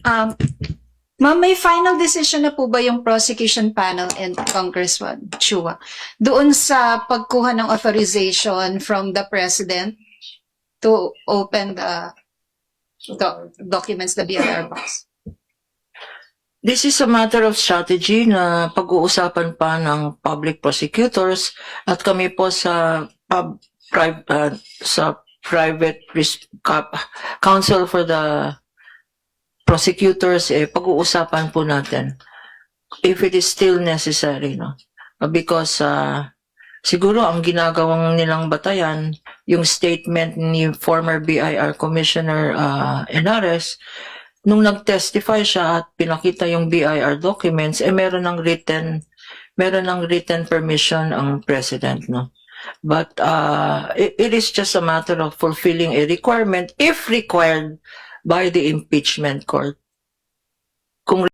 Um, Ma'am, may final decision na po ba yung prosecution panel and Congressman Chua doon sa pagkuha ng authorization from the President to open the documents, the BIR box? This is a matter of strategy na pag-uusapan pa ng public prosecutors at kami po sa private counsel for the prosecutors, pag-uusapan po natin if it is still necessary, no? Because siguro ang ginagawang nilang batayan, yung statement ni former BIR Commissioner Henares, nung nag-testify siya at pinakita yung BIR documents, meron ng written permission ang President, no? But it is just a matter of fulfilling a requirement if required by the impeachment court. Kung